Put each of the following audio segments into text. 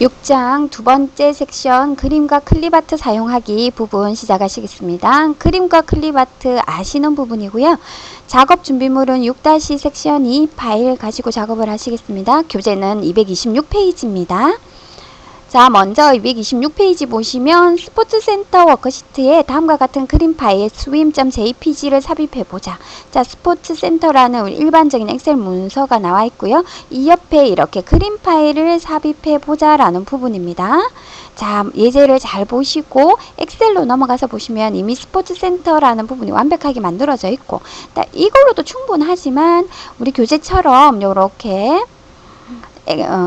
6장 두 번째 섹션 그림과 클립아트 사용하기 부분 시작하시겠습니다. 그림과 클립아트 아시는 부분이고요. 작업 준비물은 6- 섹션 2 파일 가지고 작업을 하시겠습니다. 교재는 226페이지입니다. 자, 먼저 226페이지 보시면 스포츠센터 워크시트에 다음과 같은 그림 파일 swim.jpg를 삽입해보자. 자, 스포츠센터라는 우리 일반적인 엑셀 문서가 나와 있고요. 이 옆에 이렇게 그림 파일을 삽입해보자 라는 부분입니다. 자, 예제를 잘 보시고 엑셀로 넘어가서 보시면 이미 스포츠센터라는 부분이 완벽하게 만들어져 있고 이걸로도 충분하지만 우리 교재처럼 요렇게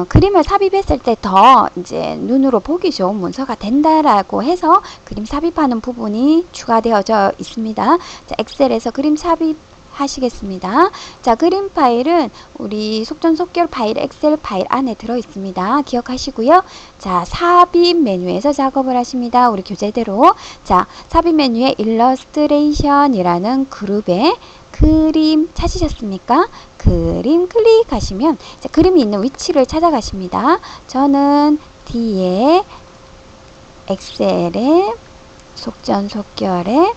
그림을 삽입했을 때 더 이제 눈으로 보기 좋은 문서가 된다라고 해서 그림 삽입하는 부분이 추가되어져 있습니다. 자, 엑셀에서 그림 삽입 하시겠습니다. 자, 그림 파일은 우리 속전속결 파일, 엑셀 파일 안에 들어 있습니다. 기억하시고요. 자, 삽입 메뉴에서 작업을 하십니다. 우리 교재대로. 자, 삽입 메뉴에 일러스트레이션이라는 그룹에 그림 찾으셨습니까? 그림 클릭하시면 그림이 있는 위치를 찾아가십니다. 저는 뒤에 엑셀에 속전속결에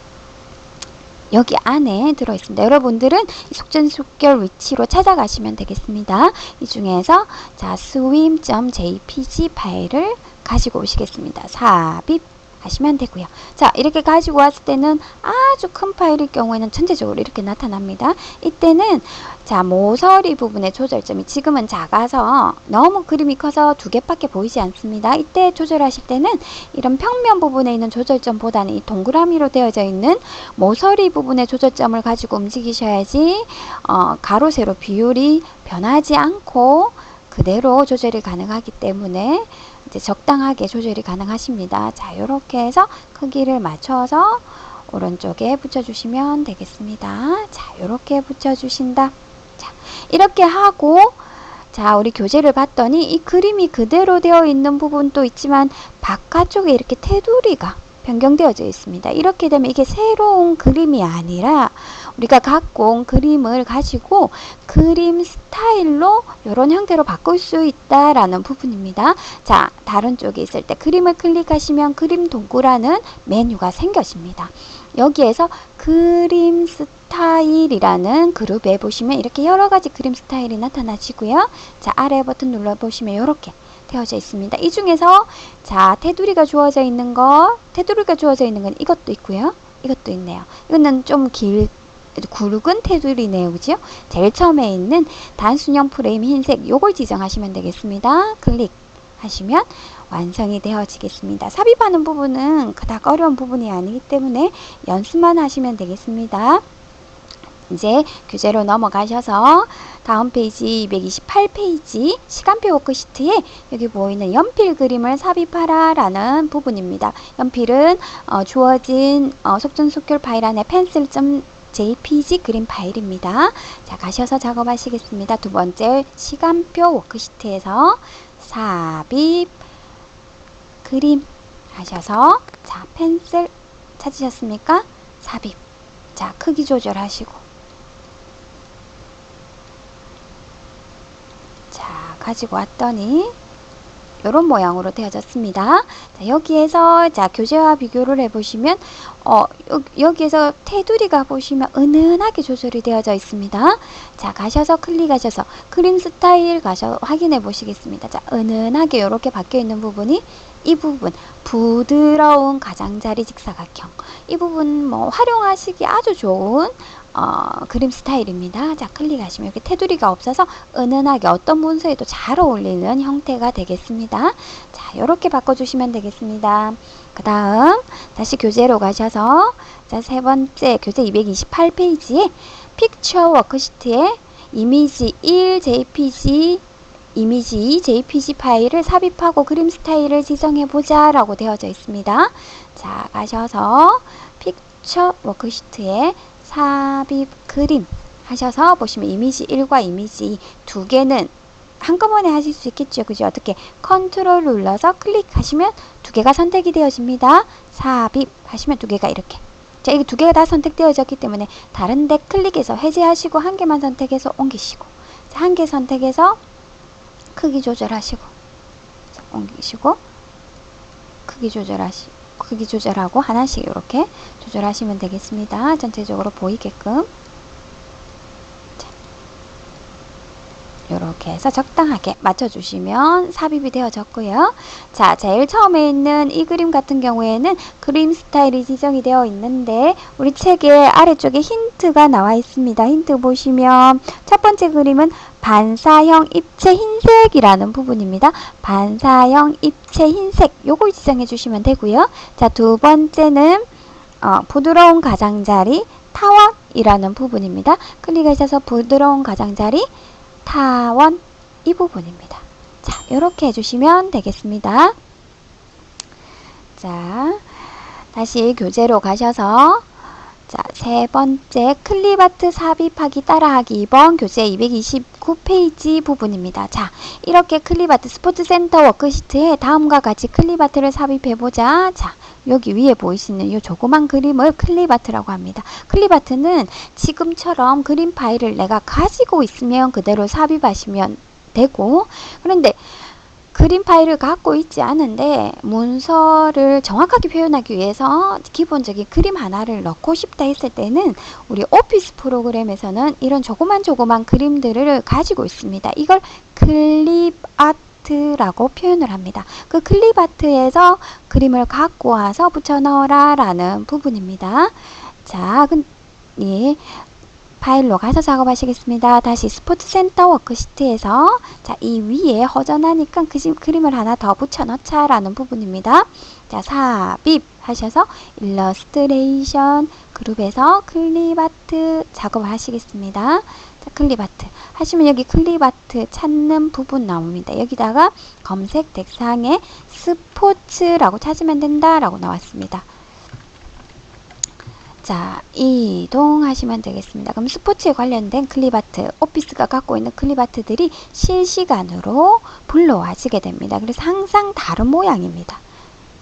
여기 안에 들어있습니다. 여러분들은 속전속결 위치로 찾아가시면 되겠습니다. 이 중에서 자, swim.jpg 파일을 가지고 오시겠습니다. 삽입 하시면 되고요. 자, 이렇게 가지고 왔을 때는 아주 큰 파일일 경우에는 전체적으로 이렇게 나타납니다. 이때는 자, 모서리 부분의 조절점이 지금은 작아서 너무 그림이 커서 두 개밖에 보이지 않습니다. 이때 조절하실 때는 이런 평면 부분에 있는 조절점보다는 이 동그라미로 되어져 있는 모서리 부분의 조절점을 가지고 움직이셔야지 가로 세로 비율이 변하지 않고 그대로 조절이 가능하기 때문에 이제 적당하게 조절이 가능하십니다. 자, 이렇게 해서 크기를 맞춰서 오른쪽에 붙여주시면 되겠습니다. 자, 이렇게 붙여주신다. 자, 이렇게 하고 자, 우리 교재를 봤더니 이 그림이 그대로 되어 있는 부분도 있지만 바깥쪽에 이렇게 테두리가 변경되어져 있습니다. 이렇게 되면 이게 새로운 그림이 아니라 우리가 갖고 온 그림을 가지고 그림 스타일로 이런 형태로 바꿀 수 있다라는 부분입니다. 자, 다른 쪽에 있을 때 그림을 클릭하시면 그림 도구라는 메뉴가 생겨집니다. 여기에서 그림 스타일이라는 그룹에 보시면 이렇게 여러가지 그림 스타일이 나타나시고요. 자, 아래 버튼 눌러보시면 이렇게 되어져 있습니다. 이 중에서 자, 테두리가 주어져 있는 건 이것도 있고요. 이것도 있네요. 이거는 좀 굵은 테두리네요. 그죠? 제일 처음에 있는 단순형 프레임 흰색 요걸 지정하시면 되겠습니다. 클릭하시면 완성이 되어지겠습니다. 삽입하는 부분은 그닥 어려운 부분이 아니기 때문에 연습만 하시면 되겠습니다. 이제 교재로 넘어가셔서 다음 페이지 228페이지 시간표 워크시트에 여기 보이는 연필 그림을 삽입하라 라는 부분입니다. 연필은 주어진 속전속결 파일 안에 pencil.jpg 그림 파일입니다. 자, 가셔서 작업하시겠습니다. 두 번째 시간표 워크시트에서 삽입 그림 하셔서 자, 펜슬 찾으셨습니까? 삽입. 자, 크기 조절하시고 자, 가지고 왔더니 이런 모양으로 되어졌습니다. 자, 여기에서 자, 교재와 비교를 해보시면 여기에서 테두리가 보시면 은은하게 조절이 되어져 있습니다. 자, 가셔서 클릭하셔서 그림 스타일 가셔 확인해 보시겠습니다. 자, 은은하게 이렇게 바뀌어 있는 부분이 이 부분 부드러운 가장자리 직사각형 이 부분 뭐 활용하시기 아주 좋은 그림 스타일입니다. 자, 클릭하시면 이렇게 테두리가 없어서 은은하게 어떤 문서에도 잘 어울리는 형태가 되겠습니다. 자, 이렇게 바꿔주시면 되겠습니다. 그 다음 다시 교재로 가셔서 자, 세 번째 교재 228페이지에 픽처 워크시트에 이미지 1 JPG 이미지 2 JPG 파일을 삽입하고 그림 스타일을 지정해보자 라고 되어져 있습니다. 자, 가셔서 픽처 워크시트에 삽입 그림 하셔서 보시면 이미지 1과 이미지 2 두 개는 한꺼번에 하실 수 있겠죠. 그죠? 어떻게 컨트롤 눌러서 클릭하시면 두 개가 선택이 되어집니다. 삽입 하시면 두 개가 이렇게 자, 이게 두 개가 다 선택되어졌기 때문에 다른 데 클릭해서 해제하시고 한 개만 선택해서 옮기시고 한 개 선택해서 크기 조절하시고 옮기시고 크기 조절하고 하나씩 이렇게 조절하시면 되겠습니다. 전체적으로 보이게끔. 이렇게 해서 적당하게 맞춰주시면 삽입이 되어졌고요. 자, 제일 처음에 있는 이 그림 같은 경우에는 그림 스타일이 지정이 되어 있는데 우리 책의 아래쪽에 힌트가 나와 있습니다. 힌트 보시면 첫 번째 그림은 반사형 입체 흰색이라는 부분입니다. 반사형 입체 흰색 요걸 지정해 주시면 되고요. 자, 두 번째는 부드러운 가장자리 타원이라는 부분입니다. 클릭하셔서 부드러운 가장자리 타원 이 부분입니다. 자, 이렇게 해주시면 되겠습니다. 자, 다시 교재로 가셔서 자, 세 번째 클립아트 삽입하기 따라하기 2번 교재 229페이지 부분입니다. 자, 이렇게 클립아트 스포츠센터 워크시트에 다음과 같이 클립아트를 삽입해보자. 자, 여기 위에 보이시는 이 조그만 그림을 클립아트라고 합니다. 클립아트는 지금처럼 그림 파일을 내가 가지고 있으면 그대로 삽입하시면 되고, 그런데 그림 파일을 갖고 있지 않은데 문서를 정확하게 표현하기 위해서 기본적인 그림 하나를 넣고 싶다 했을 때는 우리 오피스 프로그램에서는 이런 조그만 그림들을 가지고 있습니다. 이걸 클립아트라고 표현을 합니다. 그 클립아트에서 그림을 갖고 와서 붙여 넣어라 라는 부분입니다. 자, 예. 파일로 가서 작업하시겠습니다. 다시 스포츠센터 워크시트에서 자, 이 위에 허전하니까 그림을 하나 더 붙여 넣자 라는 부분입니다. 자, 삽입 하셔서 일러스트레이션 그룹에서 클립아트 작업을 하시겠습니다. 자, 클립아트 하시면 여기 클립아트 찾는 부분 나옵니다. 여기다가 검색 대상에 스포츠라고 찾으면 된다라고 나왔습니다. 자, 이동하시면 되겠습니다. 그럼 스포츠에 관련된 클립아트, 오피스가 갖고 있는 클립아트들이 실시간으로 불러와지게 됩니다. 그래서 항상 다른 모양입니다.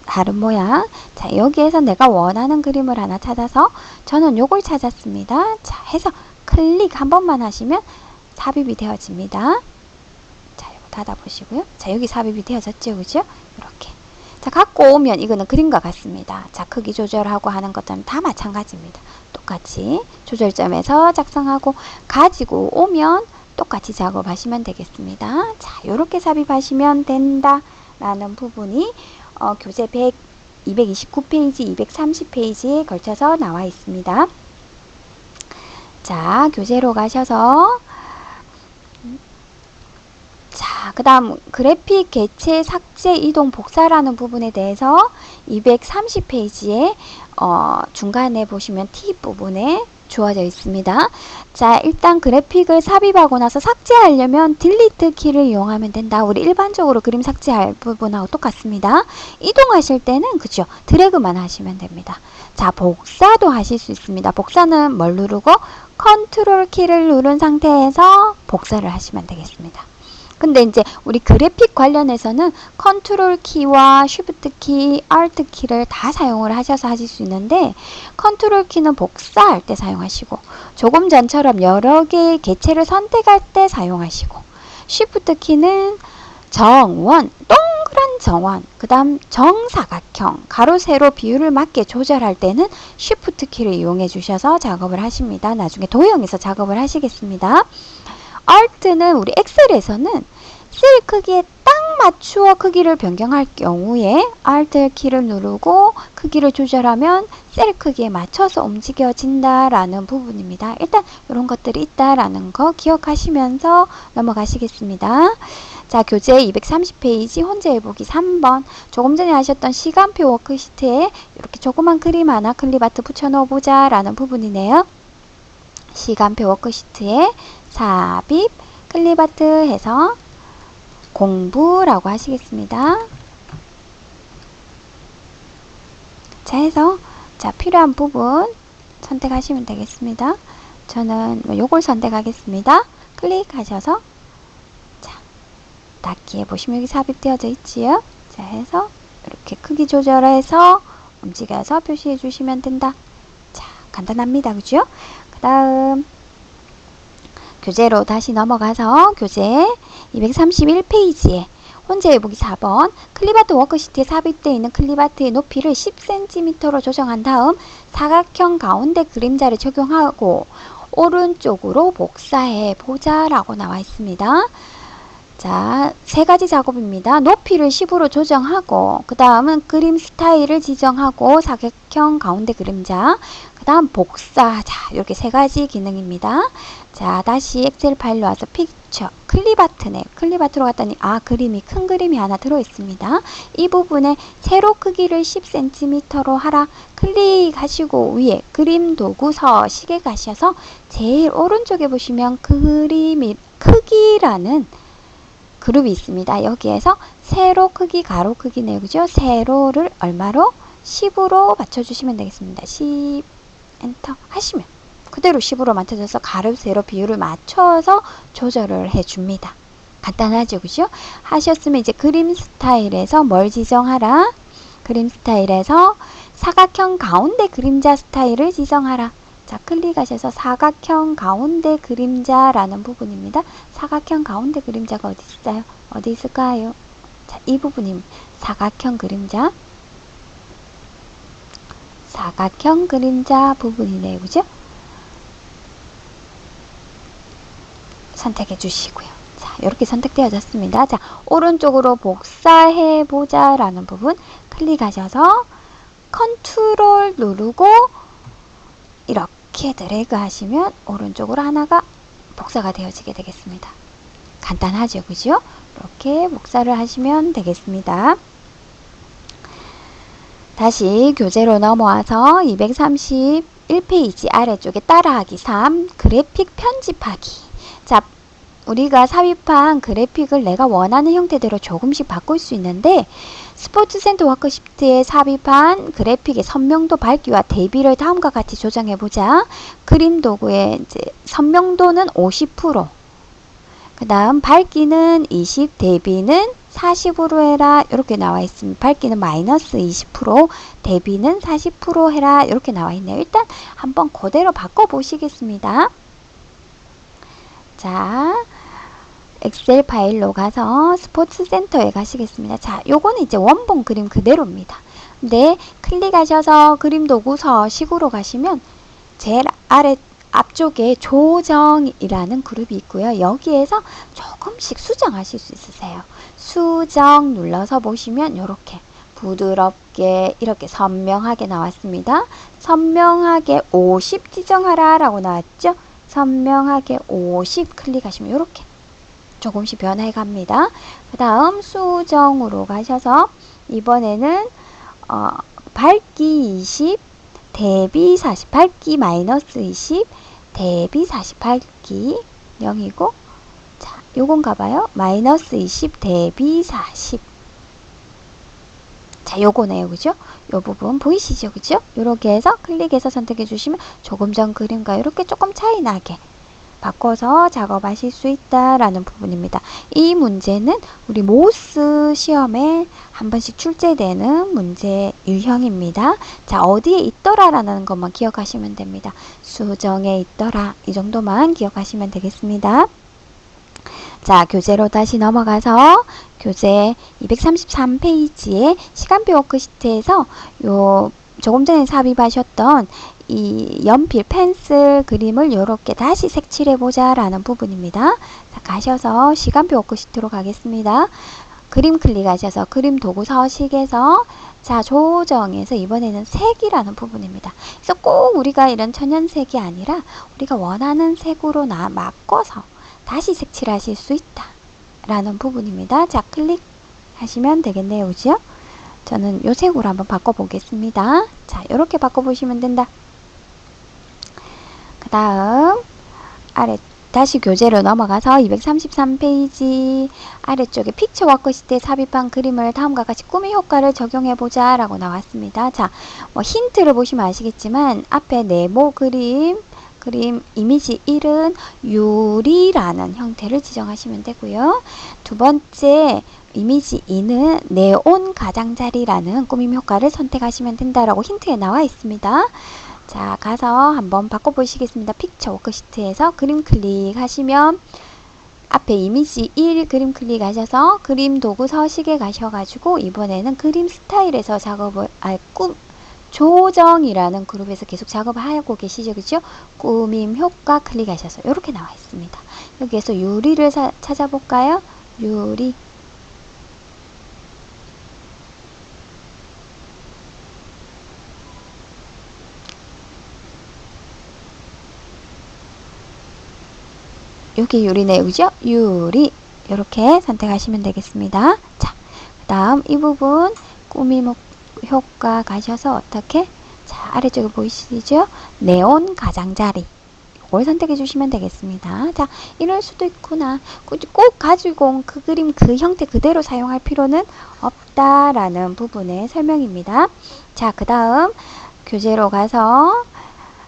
다른 모양. 자, 여기에서 내가 원하는 그림을 하나 찾아서 저는 요걸 찾았습니다. 자, 해서 클릭 한 번만 하시면 삽입이 되어집니다. 자, 이거 닫아보시고요. 자, 여기 삽입이 되어졌죠, 그죠? 이렇게. 자, 갖고 오면 이거는 그림과 같습니다. 자, 크기 조절하고 하는 것들은 다 마찬가지입니다. 똑같이 조절점에서 작성하고 가지고 오면 똑같이 작업하시면 되겠습니다. 자, 이렇게 삽입하시면 된다 라는 부분이 교재 229페이지, 230페이지에 걸쳐서 나와 있습니다. 자, 교재로 가셔서 자, 그 다음 그래픽 개체 삭제 이동 복사라는 부분에 대해서 230페이지에 중간에 보시면 팁 부분에 주어져 있습니다. 자, 일단 그래픽을 삽입하고 나서 삭제하려면 딜리트 키를 이용하면 된다. 우리 일반적으로 그림 삭제할 부분하고 똑같습니다. 이동하실 때는 그죠? 드래그만 하시면 됩니다. 자, 복사도 하실 수 있습니다. 복사는 뭘 누르고 컨트롤 키를 누른 상태에서 복사를 하시면 되겠습니다. 근데 이제 우리 그래픽 관련해서는 컨트롤 키와 쉬프트 키, 알트 키를 다 사용을 하셔서 하실 수 있는데 컨트롤 키는 복사할 때 사용하시고 조금 전처럼 여러 개의 개체를 선택할 때 사용하시고 쉬프트 키는 정원, 동그란 정원, 그 다음 정사각형, 가로, 세로 비율을 맞게 조절할 때는 쉬프트 키를 이용해 주셔서 작업을 하십니다. 나중에 도형에서 작업을 하시겠습니다. Alt는 우리 엑셀에서는 셀 크기에 딱 맞추어 크기를 변경할 경우에 Alt 키를 누르고 크기를 조절하면 셀 크기에 맞춰서 움직여진다라는 부분입니다. 일단 이런 것들이 있다라는 거 기억하시면서 넘어가시겠습니다. 자, 교재 230페이지 혼자해 보기 3번. 조금 전에 하셨던 시간표 워크시트에 이렇게 조그만 그림 하나 클립아트 붙여 넣어보자 라는 부분이네요. 시간표 워크시트에 삽입, 클립아트 해서 공부라고 하시겠습니다. 자, 해서 자, 필요한 부분 선택하시면 되겠습니다. 저는 요걸 선택하겠습니다. 클릭하셔서 자, 닫기에 보시면 여기 삽입되어져 있지요. 자, 해서 이렇게 크기 조절해서 움직여서 표시해 주시면 된다. 자, 간단합니다. 그죠? 그 다음 교재로 다시 넘어가서 교재 231페이지에 혼자 해보기 4번. 클립아트 워크시트에 삽입되어 있는 클립아트의 높이를 10cm로 조정한 다음 사각형 가운데 그림자를 적용하고 오른쪽으로 복사해 보자 라고 나와 있습니다. 자, 세 가지 작업입니다. 높이를 10으로 조정하고, 그 다음은 그림 스타일을 지정하고, 사각형 가운데 그림자, 그 다음 복사. 자, 이렇게 세 가지 기능입니다. 자, 다시 엑셀 파일로 와서 픽처, 클립아트네. 클립아트로 갔더니, 그림이, 큰 그림이 하나 들어있습니다. 이 부분에 세로 크기를 10cm로 하라. 클릭하시고 위에 그림 도구 서식에 가셔서 제일 오른쪽에 보시면 그림이 크기라는 그룹이 있습니다. 여기에서 세로 크기, 가로 크기네요. 그죠? 세로를 얼마로? 10으로 맞춰주시면 되겠습니다. 10 엔터 하시면 그대로 10으로 맞춰져서 가로, 세로 비율을 맞춰서 조절을 해줍니다. 간단하죠? 그죠? 하셨으면 이제 그림 스타일에서 뭘 지정하라? 그림 스타일에서 사각형 가운데 그림자 스타일을 지정하라. 자, 클릭하셔서 사각형 가운데 그림자라는 부분입니다. 사각형 가운데 그림자가 어디 있어요? 어디 있을까요? 자, 이 부분입니다. 사각형 그림자. 사각형 그림자 부분이네요. 그죠? 선택해 주시고요. 자, 이렇게 선택되어졌습니다. 자, 오른쪽으로 복사해 보자 라는 부분 클릭하셔서 컨트롤 누르고 이렇게 드래그 하시면 오른쪽으로 하나가 복사가 되어지게 되겠습니다. 간단하죠, 그죠? 이렇게 복사를 하시면 되겠습니다. 다시 교재로 넘어와서 231페이지 아래쪽에 따라하기 3 그래픽 편집하기. 자, 우리가 삽입한 그래픽을 내가 원하는 형태대로 조금씩 바꿀 수 있는데 스포츠센터 워크시트에 삽입한 그래픽의 선명도, 밝기와 대비를 다음과 같이 조정해보자. 그림 도구의 이제 선명도는 50%, 그 다음 밝기는 20, 대비는 40으로 해라. 이렇게 나와 있습니다. 밝기는 마이너스 20%, 대비는 40% 해라. 이렇게 나와 있네요. 일단 한번 그대로 바꿔보시겠습니다. 자, 엑셀 파일로 가서 스포츠 센터에 가시겠습니다. 자, 요거는 이제 원본 그림 그대로입니다. 근데 클릭하셔서 그림 도구 서식으로 가시면 제일 아래 앞쪽에 조정이라는 그룹이 있고요. 여기에서 조금씩 수정하실 수 있으세요. 수정 눌러서 보시면 이렇게 부드럽게 이렇게 선명하게 나왔습니다. 선명하게 50 지정하라 라고 나왔죠. 선명하게 50 클릭하시면 이렇게 조금씩 변해 갑니다. 그 다음 수정으로 가셔서 이번에는 밝기 20, 대비 40, 밝기 마이너스 20, 대비 40, 밝기 0이고, 자, 요건가 봐요. 마이너스 20, 대비 40. 자, 요거네요. 그죠? 요 부분 보이시죠? 그죠? 요렇게 해서 클릭해서 선택해 주시면 조금 전 그림과 이렇게 조금 차이 나게 바꿔서 작업하실 수 있다라는 부분입니다. 이 문제는 우리 모스 시험에 한 번씩 출제되는 문제 유형입니다. 자, 어디에 있더라라는 것만 기억하시면 됩니다. 수정에 있더라. 이 정도만 기억하시면 되겠습니다. 자, 교재로 다시 넘어가서 교재 233페이지에 시간표 워크시트에서 요 조금 전에 삽입하셨던 이 연필, 펜슬 그림을 이렇게 다시 색칠해보자 라는 부분입니다. 자, 가셔서 시간표 워크시트로 가겠습니다. 그림 클릭하셔서 그림 도구 서식에서 자, 조정에서 이번에는 색이라는 부분입니다. 그래서 꼭 우리가 이런 천연색이 아니라 우리가 원하는 색으로 바꿔서 다시 색칠하실 수 있다 라는 부분입니다. 자, 클릭하시면 되겠네요. 그죠? 저는 요 색으로 한번 바꿔보겠습니다. 자, 이렇게 바꿔보시면 된다. 그 다음 아래 다시 교재로 넘어가서 233페이지 아래쪽에 픽처 워크시트에 삽입한 그림을 다음과 같이 꾸미 효과를 적용해보자 라고 나왔습니다. 자, 뭐 힌트를 보시면 아시겠지만 앞에 네모 그림 이미지 1은 유리라는 형태를 지정하시면 되고요. 두 번째 이미지 2는 네온 가장자리라는 꾸밈 효과를 선택하시면 된다라고 힌트에 나와 있습니다. 자, 가서 한번 바꿔보시겠습니다. 픽처 워크시트에서 그림 클릭하시면 앞에 이미지 1 그림 클릭하셔서 그림 도구 서식에 가셔가지고 이번에는 그림 스타일에서 작업을 조정이라는 그룹에서 계속 작업을 하고 계시죠, 그죠? 꾸밈 효과 클릭하셔서 이렇게 나와 있습니다. 여기에서 유리를 찾아볼까요? 유리. 여기 유리네요, 그죠? 유리. 이렇게 선택하시면 되겠습니다. 자, 그 다음 이 부분 꾸밈 효과 가셔서 어떻게? 자, 아래쪽에 보이시죠? 네온 가장자리. 이걸 선택해 주시면 되겠습니다. 자, 이럴 수도 있구나. 꼭 가지고 온 그 그림 그 형태 그대로 사용할 필요는 없다라는 부분의 설명입니다. 자, 그 다음 교재로 가서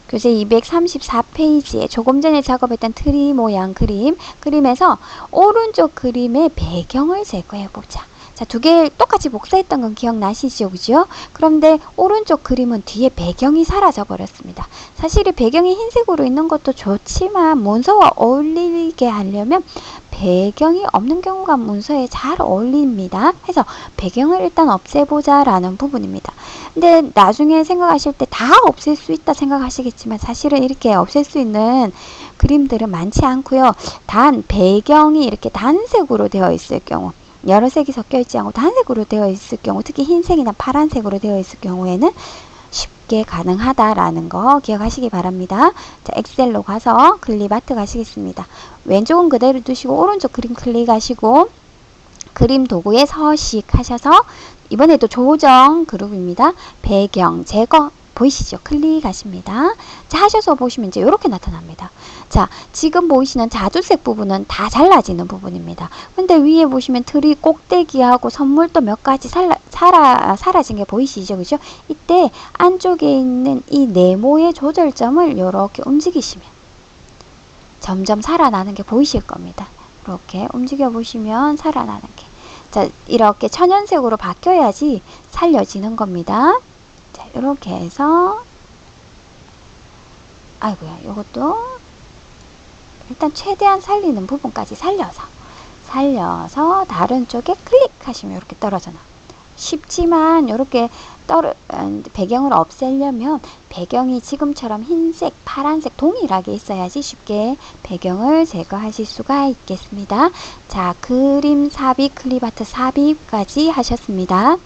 교재 234페이지에 조금 전에 작업했던 트리 모양 그림에서 오른쪽 그림의 배경을 제거해보자. 자, 두 개 똑같이 복사했던 건 기억나시죠? 그죠? 그런데 오른쪽 그림은 뒤에 배경이 사라져 버렸습니다. 사실 이 배경이 흰색으로 있는 것도 좋지만 문서와 어울리게 하려면 배경이 없는 경우가 문서에 잘 어울립니다. 해서 배경을 일단 없애보자 라는 부분입니다. 근데 나중에 생각하실 때 다 없앨 수 있다 생각하시겠지만 사실은 이렇게 없앨 수 있는 그림들은 많지 않고요. 단 배경이 이렇게 단색으로 되어 있을 경우, 여러 색이 섞여 있지 않고 단색으로 되어 있을 경우, 특히 흰색이나 파란색으로 되어 있을 경우에는 쉽게 가능하다라는 거 기억하시기 바랍니다. 자, 엑셀로 가서 클립아트 가시겠습니다. 왼쪽은 그대로 두시고 오른쪽 그림 클릭하시고 그림 도구에 서식 하셔서 이번에도 조정 그룹입니다. 배경 제거 보이시죠? 클릭하십니다. 자, 하셔서 보시면 이제 이렇게 나타납니다. 자, 지금 보이시는 자주색 부분은 다 잘라지는 부분입니다. 근데 위에 보시면 트리 꼭대기하고 선물도 몇 가지 사라진 게 보이시죠? 그죠? 이때 안쪽에 있는 이 네모의 조절점을 이렇게 움직이시면 점점 살아나는 게 보이실 겁니다. 이렇게 움직여 보시면 살아나는 게. 자, 이렇게 천연색으로 바뀌어야지 살려지는 겁니다. 자, 이렇게 해서 아이고야, 이것도 일단 최대한 살리는 부분까지 살려서 다른 쪽에 클릭하시면 이렇게 떨어져 나옵니다. 쉽지만 이렇게 배경을 없애려면 배경이 지금처럼 흰색, 파란색 동일하게 있어야지 쉽게 배경을 제거하실 수가 있겠습니다. 자, 그림 삽입, 클립아트 삽입까지 하셨습니다.